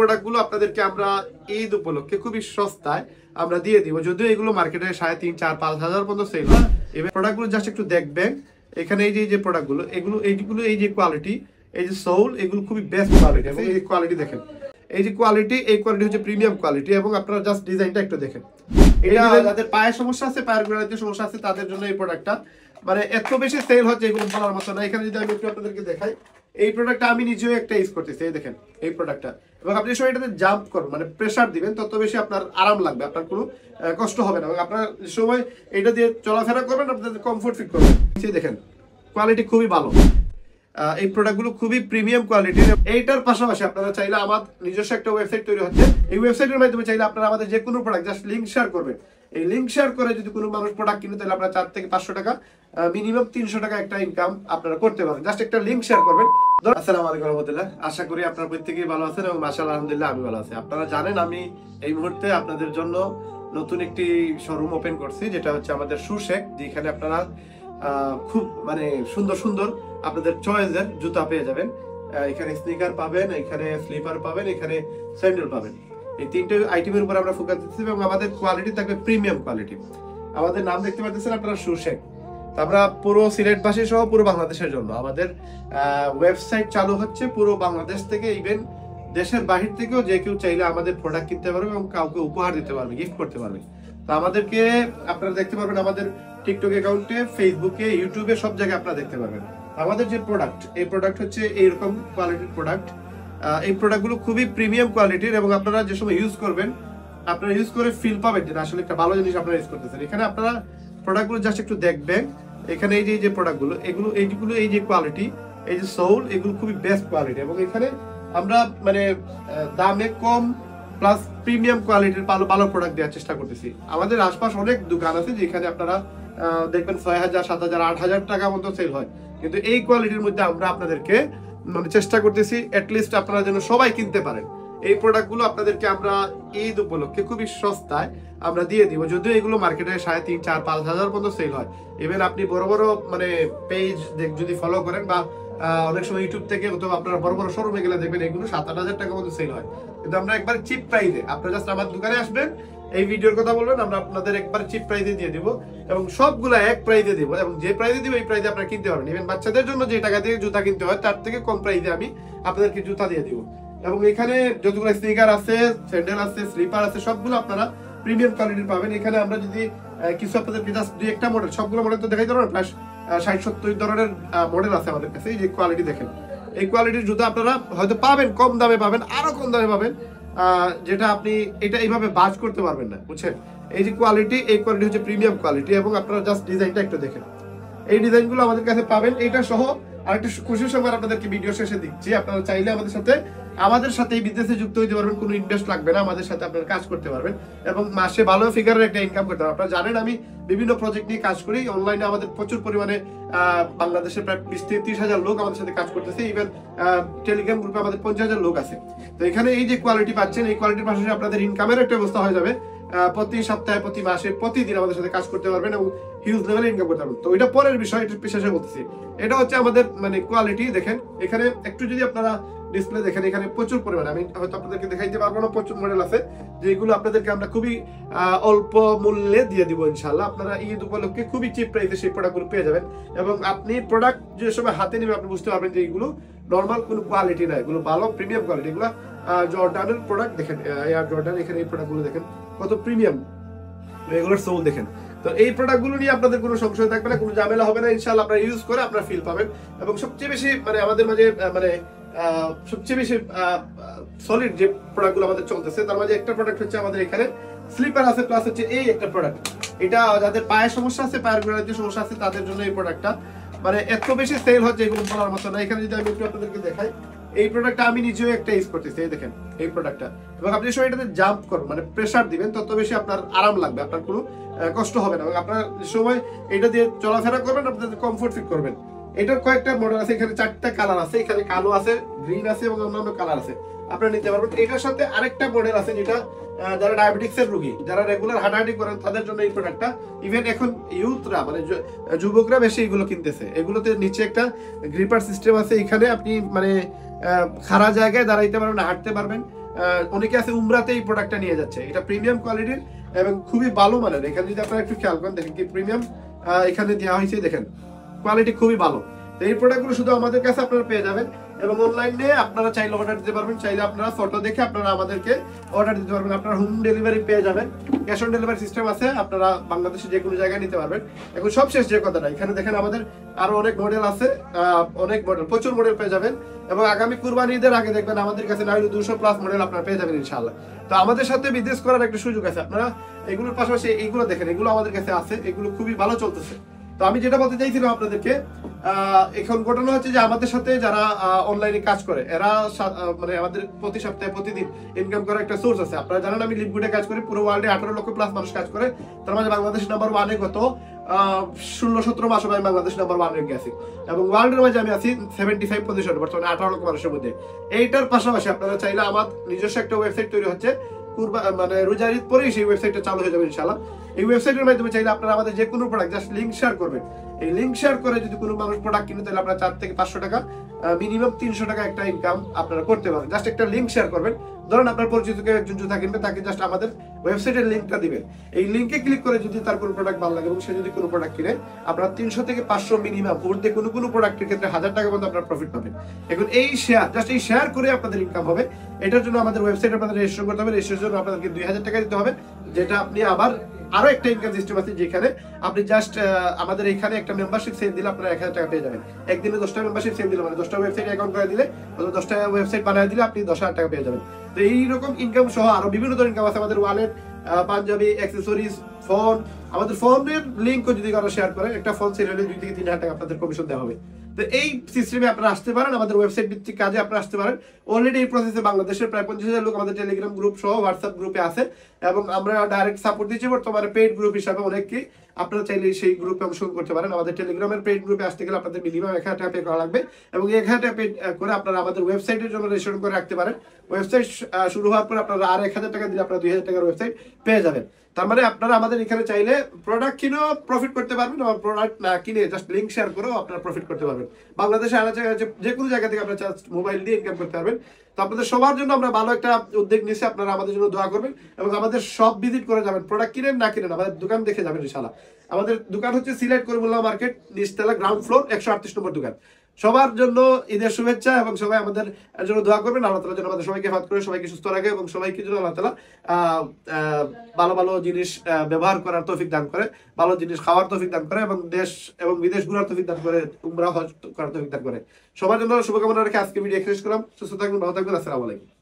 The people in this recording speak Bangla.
প্রোডাক্টগুলো আপনাদেরকে আমরা ঈদ উপলক্ষে খুবই সস্তায় আমরা দিয়ে দিব, যদিও এগুলো মার্কেটে 3,500, 4,000, 5,000 পর্যন্ত সেল হয়। এবার প্রোডাক্টগুলো জাস্ট একটু দেখবেন। এখানে এই যে প্রোডাক্টগুলো, এইগুলো এই যে কোয়ালিটি, এই যে সোল, এগুলো খুবই বেস্ট কোয়ালিটি। এবং এই কোয়ালিটি দেখেন, এই যে কোয়ালিটি, এই কোয়ালিটি হচ্ছে প্রিমিয়াম কোয়ালিটি। এবং আপনারা জাস্ট ডিজাইনটা একটু দেখেন। এটা যাদের পায়ের সমস্যা আছে, পায়ের গোড়ালিতে সমস্যা আছে, তাদের জন্য এই প্রোডাক্টটা মানে এত বেশি সেল হচ্ছে, এগুলো বলার মতো না। এখানে যদি আমি একটু আপনাদেরকে দেখাই, এই প্রোডাক্টটা আমি নিজেও একটা ইউজ করতেছি, এই দেখেন এই প্রোডাক্টটা। এবং আপনি সময় এটাতে জাম্প করবেন, মানে প্রেসার দিবেন, তত বেশি আপনার আরাম লাগবে, আপনার কোনো কষ্ট হবে না। এবং আপনার সময় এটা দিয়ে চলাফেরা করবেন, আপনাদের কমফোর্ট ফিল করবেন। দেখেন কোয়ালিটি খুবই ভালো, এই প্রোডাক্টগুলো খুবই প্রিমিয়াম কোয়ালিটির। এইটার পাশাপাশি আপনারা চাইলে আমার নিজস্ব একটা ওয়েবসাইট তৈরি হচ্ছে, এই ওয়েবসাইটের মাধ্যমে চাইলে আপনারা আমাদের যে কোনো প্রোডাক্ট জাস্ট লিঙ্ক শেয়ার করবেন। এই লিঙ্ক শেয়ার করে যদি কোনো মানুষ প্রোডাক্ট কিনে, তাহলে আপনারা 4 থেকে 500 টাকা, মিনিমাম 300 টাকা একটা ইনকাম আপনারা করতে পারেন। জাস্ট একটা লিঙ্ক শেয়ার করবেন। আসসালামু আলাইকুম রহমতুল্লাহ, আশা করি আপনারা প্রত্যেকেই ভালো আছেন এবং মাশাআল্লাহ আলহামদুলিল্লাহ আমি ভালো আছি। আপনারা জানেন আমি এই মুহূর্তে আপনাদের জন্য নতুন একটি শোরুম ওপেন করছি, যেটা হচ্ছে আমাদের শুশেক, যেখানে আপনারা খুব মানে সুন্দর সুন্দর আপনাদের চয়েসের জুতা পেয়ে যাবেন। এখানে স্নিকার পাবেন, এখানে স্লিপার পাবেন, এখানে স্যান্ডেল পাবেন। এই তিনটে আইটেমের উপর আমরা ফোকাস দিচ্ছি এবং আমাদের কোয়ালিটি থাকবে প্রিমিয়াম কোয়ালিটি। আমাদের নাম দেখতে পাচ্ছেন আপনারা, শুশেক। আমরা পুরো সিলেটবাসী সহ পুরো বাংলাদেশের জন্য আমাদের ওয়েবসাইট চালু হচ্ছে পুরো বাংলাদেশ থেকে, ইভেন দেশের বাহির থেকেও যে কেউ চাইলে আমাদের প্রোডাক্ট কিনতে পারবে এবং কাউকে উপহার দিতে পারবে, গিফট করতে পারবে। তো আমাদেরকে আপনারা দেখতে পারবেন আমাদের টিকটক অ্যাকাউন্টে, ফেসবুকে, ইউটিউবে, সব জায়গায় আপনারা দেখতে পারবেন। আমাদের যে প্রোডাক্ট, এই প্রোডাক্ট হচ্ছে এইরকম কোয়ালিটির প্রোডাক্ট। এই প্রোডাক্টগুলো খুবই প্রিমিয়াম কোয়ালিটির এবং আপনারা যে সময় ইউজ করবেন, আপনারা ইউজ করে ফিল পাবেন যে আসলে একটা ভালো জিনিস আপনারা ইউজ করতেছেন। এখানে আপনারা প্রোডাক্টগুলো জাস্ট একটু দেখবেন। এখানে এই যে প্রোডাক্টগুলো, এইগুলো এই যে কোয়ালিটি, এই যে সোল, এগুলো খুবই বেস্ট কোয়ালিটি। এবং এখানে আমরা মানে দামে কম প্লাস প্রিমিয়াম কোয়ালিটির ভালো ভালো প্রোডাক্ট দেওয়ার চেষ্টা করতেছি। আমাদের আশপাশ অনেক দোকান আছে যেখানে আপনারা দেখবেন 6,000, 7,000, 8,000 টাকা মতো সেল হয়, কিন্তু এই কোয়ালিটির মধ্যে আমরা আপনাদেরকে মানে চেষ্টা করতেছি অ্যাটলিস্ট আপনারা যেন সবাই কিনতে পারেন। এই প্রোডাক্টগুলো আপনাদেরকে আমরা ঈদ উপলক্ষে খুবই সস্তায় আমরা দিয়ে দিব, যদিও এগুলো মার্কেটে 3,500, 4,000, 5,000 পর্যন্ত সেল হয়। ইভেন আপনি বড় বড় মানে পেজ যদি ফলো করেন বা অনেক সময় ইউটিউব থেকে অথবা আপনারা বড় বড় শোরুমে গেলে দেখবেন এগুলো 7,000-8,000 টাকা মতো সেল হয়। কিন্তু আমরা একবার চিপ প্রাইসে, আপনারা জাস্ট আমার দোকানে আসবেন, এই ভিডিওর কথা বলবেন, আমরা আপনাদের একবার চিপ প্রাইসে দিয়ে দিব এবং সবগুলো এক প্রাইসে দিব। এবং যে প্রাইসে দিব এই প্রাইসে আপনারা কিনতে পারবেন। ইভেন বাচ্চাদের জন্য যে টাকা দিয়ে জুতা কিনতে হয়, তার থেকে কম প্রাইসে আমি আপনাদেরকে জুতা দিয়ে দিব। এবং এখানে যতগুলো স্নিকার আছে, স্যান্ডেল আছে, স্লিপার আছে, সবগুলো আপনারা প্রিমিয়াম কোয়ালিটির পাবেন। এখানে আমরা যদি কিছু আপনাদেরকে জাস্ট দুই একটা মডেল, সবগুলো মডেল তো দেখাই দেবো না, প্রায় 60-70 ধরনের মডেল আছে আমাদের কাছে। এই যে কোয়ালিটি দেখেন, এই কোয়ালিটির জুতা আপনারা হয়তো পাবেন, কম দামে পাবেন, আরো কম দামে পাবেন, যেটা আপনি এটা এইভাবে বাজ করতে পারবেন না, বুঝছেন? এই যে কোয়ালিটি, এই কোয়ালিটি হচ্ছে প্রিমিয়াম কোয়ালিটি। এবং আপনারা জাস্ট ডিজাইনটা একটু দেখেন, এই ডিজাইনগুলো আমাদের কাছে পাবেন। এইটা সহ আরেকটা খুশির সংবাদ আপনাদেরকে ভিডিও শেষে দিচ্ছি। আপনারা চাইলে আমাদের সাথে এই বিজনেসে যুক্ত হতে পারবেন, কোনো ইনভেস্ট লাগবে না, আমাদের সাথে আপনারা কাজ করতে পারবেন এবং মাসে ভালো ফিগারের একটা ইনকাম করতে পারবেন। আপনারা জানেন আমি বিভিন্ন প্রজেক্ট নিয়ে কাজ করি অনলাইনে, আমাদের প্রচুর পরিমাণে বাংলাদেশের প্রায় 20-30 হাজার লোক আমাদের সাথে কাজ করতেছে। ইভেন টেলিগ্রাম গ্রুপে আমাদের 50,000 লোক আছে। তো এখানে এই যে কোয়ালিটি পাচ্ছেন, এই কোয়ালিটির পাশাপাশি আপনাদের ইনকামের একটা ব্যবস্থা হয়ে যাবে। প্রতি সপ্তাহে, প্রতি মাসে, প্রতিদিন আমাদের সাথে কাজ করতে পারবেন এবং হিউজ লেভেলে ইনকাম করতে পারবেন। তো এটা পরের বিষয়, এটা শেষে বলতেছি। এটা হচ্ছে আমাদের মানে কোয়ালিটি দেখেন। এখানে একটু যদি আপনারা ডিসপ্লে দেখেন, এখানে প্রচুর পরিমাণে, আমি হয়তো আপনাদেরকে দেখাইতে পারবো না, প্রচুর মডেল আছে যেগুলো আপনাদেরকে আমরা খুবই অল্প মূল্যে দিয়ে দিব ইনশাল্লাহ। আপনারা ঈদ উপলক্ষে খুবই চিপ প্রাইসে সেই প্রোডাক্টগুলো পেয়ে যাবেন। এবং আপনি প্রোডাক্ট যে সময় হাতে নেবেন আপনি বুঝতে পারবেন যে এইগুলো নর্মাল কোনো কোয়ালিটি না, এগুলো ভালো প্রিমিয়াম কোয়ালিটি। এগুলো জর্ডানের প্রোডাক্ট দেখেন, এয়ার জর্ডান, এখানে এই প্রোডাক্টগুলো দেখেন কত প্রিমিয়াম, এগুলোর সোল দেখেন। তো এই প্রোডাক্টগুলো নিয়ে আপনাদের কোনো সংশয় থাকবে না, কোনো ঝামেলা হবে না ইনশাআল্লাহ। আপনারা ইউজ করে আপনারা ফিল পাবেন। এবং সবচেয়ে বেশি মানে আমাদের মাঝে মানে সবচেয়ে বেশি সলিড যে প্রোডাক্টগুলো আমাদের চলতেছে, তার মাঝে একটা প্রোডাক্ট হচ্ছে আমাদের এখানে স্লিপার আছে, প্লাস হচ্ছে এই একটা প্রোডাক্ট। এটা যাদের পায়ের সমস্যা আছে, পায়ের গোড়ালিতে সমস্যা আছে, তাদের জন্য এই প্রোডাক্টটা মানে এত বেশি সেল হচ্ছে, এগুলো বলার মতো না। এখানে যদি আমি একটু আপনাদেরকে দেখাই, এই প্রোডাক্টটা আমি নিজেও একটা ইউজ করতেছি, এই দেখেন এই প্রোডাক্টটা। এবং আপনি সময় এটাতে জাম্প করবেন, মানে প্রেসার দিবেন, তত বেশি আপনার আরাম লাগবে, আপনার কোনো কষ্ট হবে না। এবং আপনার সময় এটা দিয়ে চলাফেরা করবেন, আপনাদের কমফোর্ট ফিল করবেন। এটার কয়েকটা মডেল আছে, এখানে 4টা কালার আছে, এখানে কালো আছে, গ্রিন আছে এবং অন্যান্য কালার আছে, আপনারা নিতে পারবেন। এটার সাথে আরেকটা মডেল আছে যেটা যারা ডায়াবেটিক্সের রোগী, যারা রেগুলার হাঁটাহাঁটি করেন, তাদের জন্য এই প্রোডাক্টটা। ইভেন এখন ইউথরা মানে যুবকরা বেশি এগুলো কিনতেছে। এগুলোতে নিচে একটা গ্রিপার সিস্টেম আছে, এখানে আপনি মানে খাড়া জায়গায় দাঁড়াইতে পারবেন, হাঁটতে পারবেন। অনেকে আছে উমরাতে এই প্রোডাক্টটা নিয়ে যাচ্ছে। এটা প্রিমিয়াম কোয়ালিটির এবং খুবই ভালো মানের। এখানে যদি আপনারা একটু খেয়াল করেন দেখেন কি প্রিমিয়াম এখানে দেওয়া হয়েছে, দেখেন কোয়ালিটি খুবই ভালো। তো এই প্রোডাক্টগুলো শুধু আমাদের কাছে আপনারা পেয়ে যাবেন এবং অনলাইনে আপনারা চাইলে অর্ডার দিতে পারবেন, চাইলে আপনারা ফটো দেখে আপনারা আমাদেরকে অর্ডার দিতে পারবেন। আপনারা হোম ডেলিভারি পেয়ে যাবেন, ক্যাশ অন ডেলিভারি সিস্টেম আছে, আপনারা বাংলাদেশে যে কোনো জায়গায় নিতে পারবেন। এখন সবশেষ যে কথাটা, এখানে দেখেন আমাদের আরো অনেক মডেল আছে, অনেক মডেল, প্রচুর মডেল পেয়ে যাবেন এবং আগামী কুরবানি ঈদের আগে দেখবেন আমাদের কাছে না হলে 200+ মডেল আপনারা পেয়ে যাবেন ইনশাআল্লাহ। তো আমাদের সাথে বিজনেস করার একটা সুযোগ আছে। আপনারা এগুলোর পাশাপাশি এইগুলো দেখেন, এগুলো আমাদের কাছে আছে, এগুলো খুবই ভালো চলতেছে। তো আমি যেটা বলতে চাইছিলাম আপনাদেরকে, এখন ঘটনা হচ্ছে যে আমাদের সাথে যারা অনলাইনে কাজ করে এরা মানে আমাদের প্রতি সপ্তাহে প্রতিদিন ইনকাম করার একটা সোর্স আছে। আপনারা জানেন আমি লিপগুডে কাজ করি, পুরো ওয়ার্ল্ডে 18 লক্ষ প্লাস মানুষ কাজ করে, তার মাঝে বাংলাদেশ নাম্বার 1-এ গত 16-17 মাস আমি বাংলাদেশ নাম্বার 1 রেখে আছি এবং ওয়ার্ল্ডের মাঝে আমি আছি 75 পজিশন, বর্তমানে 18 লক্ষ মানুষের মধ্যে। এইটার পাশাপাশি আপনারা চাইলে আমার নিজস্ব একটা ওয়েবসাইট তৈরি হচ্ছে, মানে রোজার ঈদ পরেই সেই ওয়েবসাইটটা চালু হয়ে যাবে ইনশাআল্লাহ। এই ওয়েবসাইটের মাধ্যমে চাইলে আপনারা আমাদের যে কোনো প্রোডাক্ট জাস্ট লিংক শেয়ার করবেন। এই লিংক শেয়ার করে যদি কোনো মানুষ প্রোডাক্ট কিনে তাহলে আপনারা 4 থেকে 500 টাকা, মিনিমাম 300 টাকা একটা ইনকাম আপনারা করতে পারেন। জাস্ট একটা লিংক শেয়ার করবেন, ধরেন আপনার পরিচিত কেউ একজন জুতা কিনবে, তাকে জাস্ট আমাদের ওয়েবসাইটের লিংকটা দিবেন। এই লিংকে ক্লিক করে যদি তার কোনো প্রোডাক্ট ভালো লাগে এবং সে যদি কোনো প্রোডাক্ট কিনে, আপনারা 300 থেকে 500 মিনিমাম, উর্ধে কোনো প্রোডাক্টের ক্ষেত্রে 1000 টাকা পর্যন্ত আপনারা প্রফিট পাবেন। এখন এই শেয়ার, জাস্ট এই শেয়ার করে আপনাদের ইনকাম হবে। এটার জন্য আমাদের ওয়েবসাইটে আপনাদের রেজিস্ট্রেশন করতে হবে। রেজিস্ট্রেশনের জন্য আপনাদেরকে 2000 টাকা দিতে হবে, যেটা আপনি আবার আরো একটা ইনকাম সিস্টেম আছে যেখানে আপনি জাস্ট আমাদের এখানে একটা মেম্বারশিপ সেল দিলে আপনারা 1000 টাকা পেয়ে যাবেন। একদিনে 10টা মেম্বারশিপ সেল দিলে, মানে 10টা ওয়েবসাইট অ্যাকাউন্ট করে দিলে, 10টা ওয়েবসাইট বানিয়ে দিলে আপনি 10,000 টাকা পেয়ে যাবেন। তো এইরকম ইনকাম সহ আরো বিভিন্ন ধরনের ইনকাম আছে। আমাদের ওয়ালেট, পাঞ্জাবি, অ্যাক্সেসরিজ, ফোন, আমাদের ফোনের লিঙ্কও যদি কারো শেয়ার করে, একটা ফোন সেল হলে 2 থেকে 3,000 টাকা আপনাদের কমিশন দেওয়া হবে। তো এই সিস্টেমে আপনারা আসতে পারেন, আমাদের ওয়েবসাইট ভিত্তিক কাজে আপনারা আসতে পারেন। অলরেডি এই প্রসেসে বাংলাদেশের প্রায় 50,000 লোক আমাদের টেলিগ্রাম গ্রুপ সহ হোয়াটসঅ্যাপ গ্রুপে আছে এবং আমরা ডাইরেক্ট সাপোর্ট দিচ্ছি বর্তমানে পেইড গ্রুপ হিসাবে অনেককে। আপনারা চাইলে সেই গ্রুপে অংশগ্রহণ করতে পারেন। আমাদের টেলিগ্রামের পেইড গ্রুপে আসতে গেলে আপনাদের মিনিমাম 1000 টাকা পে করা লাগবে এবং 1000 টাকা পে করে আপনারা আমাদের ওয়েবসাইটের জন্য রেজিস্ট্রেশন করে রাখতে পারেন। ওয়েবসাইট শুরু হওয়ার পর আপনারা আর 1000 টাকা দিলে আপনারা 2000 টাকার ওয়েবসাইট পেয়ে যাবেন। তার মানে আপনারা আমাদের এখানে চাইলে প্রোডাক্ট কিনেও প্রফিট করতে পারবেন, আর প্রোডাক্ট না কিনে জাস্ট লিংক শেয়ার করেও আপনারা প্রফিট করতে পারবেন। বাংলাদেশে যে কোনো জায়গা থেকে আপনারা জাস্ট মোবাইল দিয়ে ইনকাম করতে পারবেন। তো আপনাদের সবার জন্য আমরা ভালো একটা উদ্যোগ নিচ্ছি, আপনারা আমাদের জন্য দোয়া করবেন এবং আমাদের সব ভিজিট করে যাবেন। প্রোডাক্ট কিনেন না কিনেন, আমাদের দোকান দেখে যাবেন ইনশাআল্লাহ। আমাদের দোকান হচ্ছে সিলেট করিমুল্লাহ মার্কেট, নিচতলা, গ্রাউন্ড ফ্লোর, 138 নম্বর দোকান। সবার জন্য ঈদের শুভেচ্ছা এবং সবাই আমাদের জন্য দোয়া করবেন। আল্লাহ তাআলা যেন আমাদের সবাইকে হেফাজত করে, সবাইকে সুস্থ রাখে এবং সবাইকে যেন আল্লাহ তাআলা ভালো ভালো জিনিস ব্যবহার করার তৌফিক দান করে, ভালো জিনিস খাওয়ার তৌফিক দান করে এবং দেশ এবং বিদেশ ঘোরার তৌফিক দান করে, উমরা হজ করার তৌফিক দান করে। সবার জন্য শুভকামনা রেখে আজকে ভিডিও শেষ করলাম। সুস্থ থাকবেন, ভালো থাকবেন। আসসালামু আলাইকুম।